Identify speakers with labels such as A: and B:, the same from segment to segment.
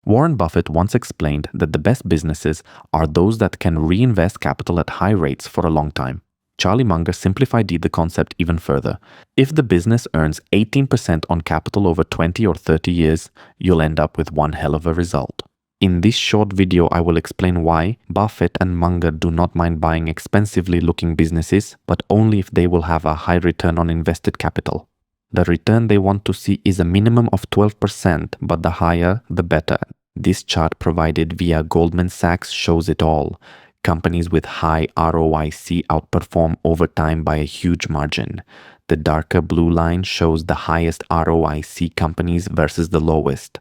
A: Warren Buffett once explained that the best businesses are those that can reinvest capital at high rates for a long time. Charlie Munger simplified the concept even further. If the business earns 18% on capital over 20 or 30 years, you'll end up with one hell of a result. In this short video, I will explain why Buffett and Munger do not mind buying expensively looking businesses, but only if they will have a high return on invested capital. The return they want to see is a minimum of 12%, but the higher, the better. This chart provided via Goldman Sachs shows it all. Companies with high ROIC outperform over time by a huge margin. The darker blue line shows the highest ROIC companies versus the lowest.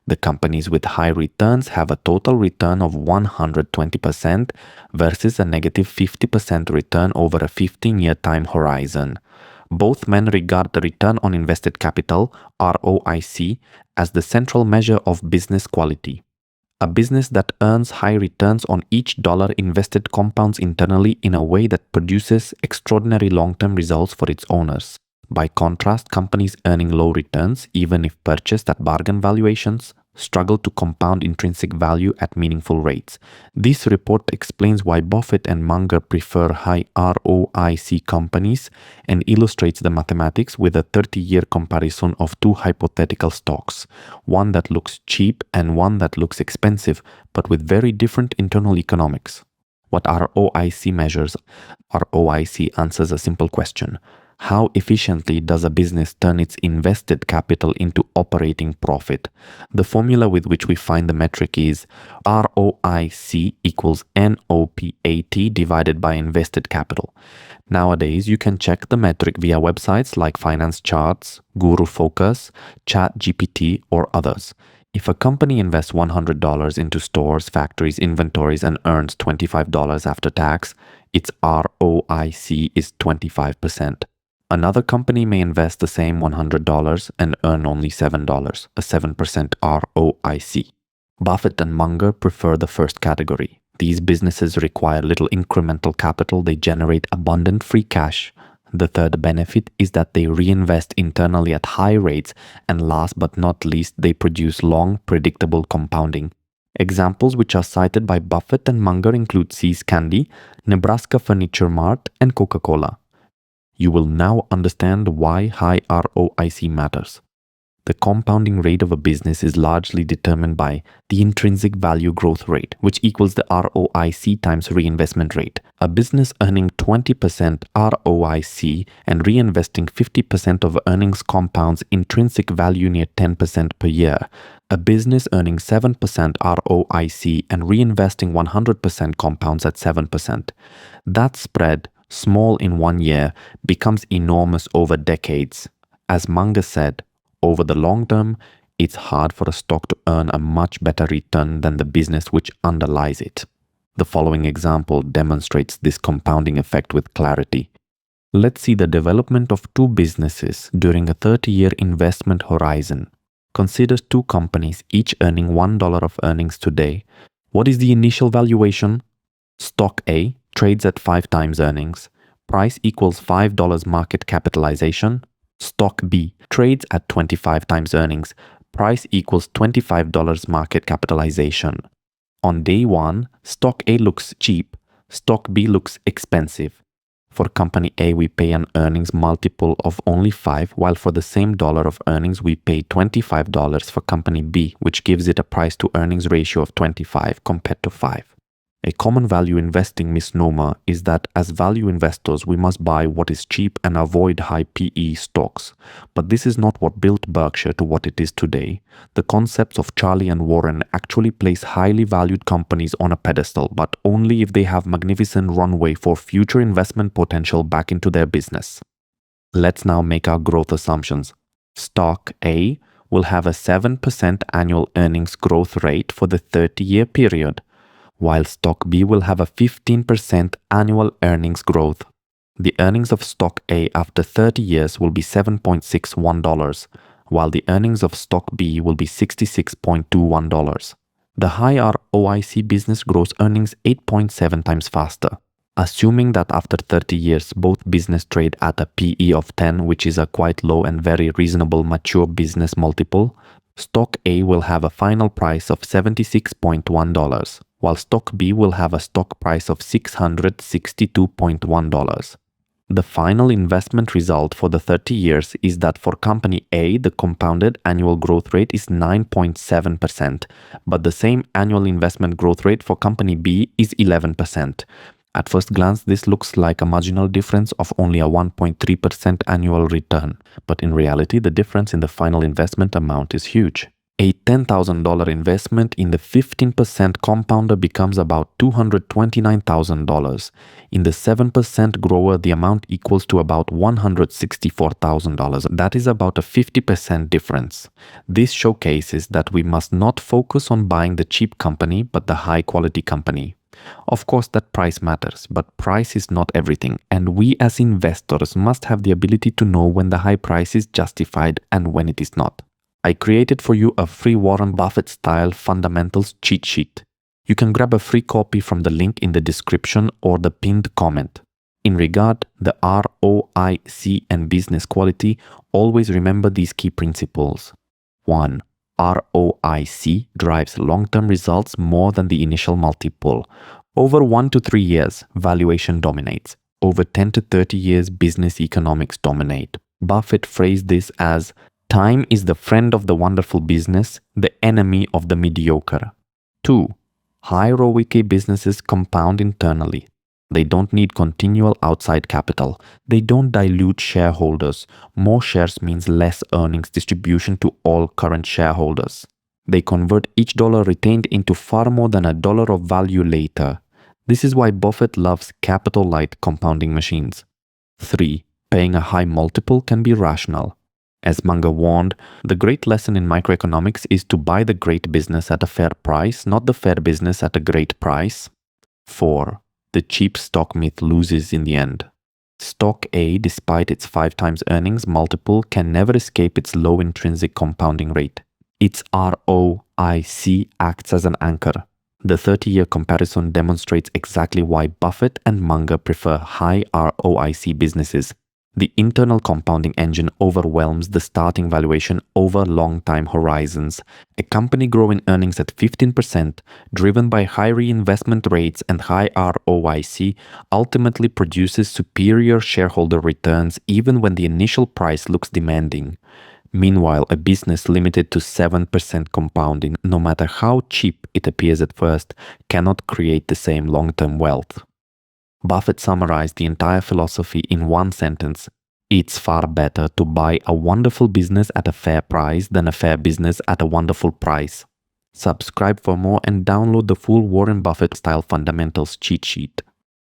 A: The companies with high returns have a total return of 120% versus a negative 50% return over a 15-year time horizon. Both men regard the return on invested capital, ROIC, as the central measure of business quality. A business that earns high returns on each dollar invested compounds internally in a way that produces extraordinary long-term results for its owners. By contrast, companies earning low returns, even if purchased at bargain valuations, struggle to compound intrinsic value at meaningful rates. This report explains why Buffett and Munger prefer high ROIC companies and illustrates the mathematics with a 30-year comparison of two hypothetical stocks, one that looks cheap and one that looks expensive, but with very different internal economics. What ROIC measures? ROIC answers a simple question. How efficiently does a business turn its invested capital into operating profit? The formula with which we find the metric is ROIC equals NOPAT divided by invested capital. Nowadays, you can check the metric via websites like Finance Charts, Guru Focus, ChatGPT, or others. If a company invests $100 into stores, factories, inventories, and earns $25 after tax, its ROIC is 25%. Another company may invest the same $100 and earn only $7, a 7% ROIC. Buffett and Munger prefer the first category. These businesses require little incremental capital, they generate abundant free cash. The third benefit is that they reinvest internally at high rates, and last but not least, they produce long, predictable compounding. Examples which are cited by Buffett and Munger include See's Candy, Nebraska Furniture Mart, and Coca-Cola. You will now understand why high ROIC matters. The compounding rate of a business is largely determined by the intrinsic value growth rate, which equals the ROIC times reinvestment rate. A business earning 20% ROIC and reinvesting 50% of earnings compounds intrinsic value near 10% per year. A business earning 7% ROIC and reinvesting 100% compounds at 7%. That spread, small in 1 year, becomes enormous over decades. As Munger said, over the long term, it's hard for a stock to earn a much better return than the business which underlies it. The following example demonstrates this compounding effect with clarity. Let's see the development of two businesses during a 30-year investment horizon. Consider two companies each earning $1 of earnings today. What is the initial valuation? Stock A trades at 5 times earnings. Price equals $5 market capitalization. Stock B trades at 25 times earnings. Price equals $25 market capitalization. On day 1, stock A looks cheap. Stock B looks expensive. For company A, we pay an earnings multiple of only 5, while for the same dollar of earnings, we pay $25 for company B, which gives it a price to earnings ratio of 25 compared to 5. A common value investing misnomer is that as value investors, we must buy what is cheap and avoid high PE stocks. But this is not what built Berkshire to what it is today. The concepts of Charlie and Warren actually place highly valued companies on a pedestal, but only if they have magnificent runway for future investment potential back into their business. Let's now make our growth assumptions. Stock A will have a 7% annual earnings growth rate for the 30-year period, while stock B will have a 15% annual earnings growth. The earnings of stock A after 30 years will be $7.61, while the earnings of stock B will be $66.21. The high ROIC business grows earnings 8.7 times faster. Assuming that after 30 years both business trade at a PE of 10, which is a quite low and very reasonable mature business multiple, Stock A will have a final price of $76.1, while stock B will have a stock price of $662.1. The final investment result for the 30 years is that for company A, the compounded annual growth rate is 9.7%, but the same annual investment growth rate for company B is 11%. At first glance, this looks like a marginal difference of only a 1.3% annual return, but in reality, the difference in the final investment amount is huge. A $10,000 investment in the 15% compounder becomes about $229,000. In the 7% grower, the amount equals to about $164,000. That is about a 50% difference. This showcases that we must not focus on buying the cheap company, but the high-quality company. Of course, that price matters, but price is not everything, and we as investors must have the ability to know when the high price is justified and when it is not. I created for you a free Warren Buffett-style fundamentals cheat sheet. You can grab a free copy from the link in the description or the pinned comment. In regard the ROIC and business quality, always remember these key principles. 1. ROIC drives long-term results more than the initial multiple. Over 1 to 3 years, valuation dominates. Over 10 to 30 years, business economics dominate. Buffett phrased this as, "Time is the friend of the wonderful business, the enemy of the mediocre." 2. High-ROIC businesses compound internally. They don't need continual outside capital. They don't dilute shareholders. More shares means less earnings distribution to all current shareholders. They convert each dollar retained into far more than a dollar of value later. This is why Buffett loves capital-light compounding machines. 3. Paying a high multiple can be rational. As Munger warned, the great lesson in microeconomics is to buy the great business at a fair price, not the fair business at a great price. 4. The cheap stock myth loses in the end. Stock A, despite its 5 times earnings multiple, can never escape its low intrinsic compounding rate. Its ROIC acts as an anchor. The 30-year comparison demonstrates exactly why Buffett and Munger prefer high ROIC businesses. The internal compounding engine overwhelms the starting valuation over long time horizons. A company growing earnings at 15%, driven by high reinvestment rates and high ROIC, ultimately produces superior shareholder returns even when the initial price looks demanding. Meanwhile, a business limited to 7% compounding, no matter how cheap it appears at first, cannot create the same long-term wealth. Buffett summarized the entire philosophy in one sentence: "It's far better to buy a wonderful business at a fair price than a fair business at a wonderful price." Subscribe for more and download the full Warren Buffett style fundamentals cheat sheet.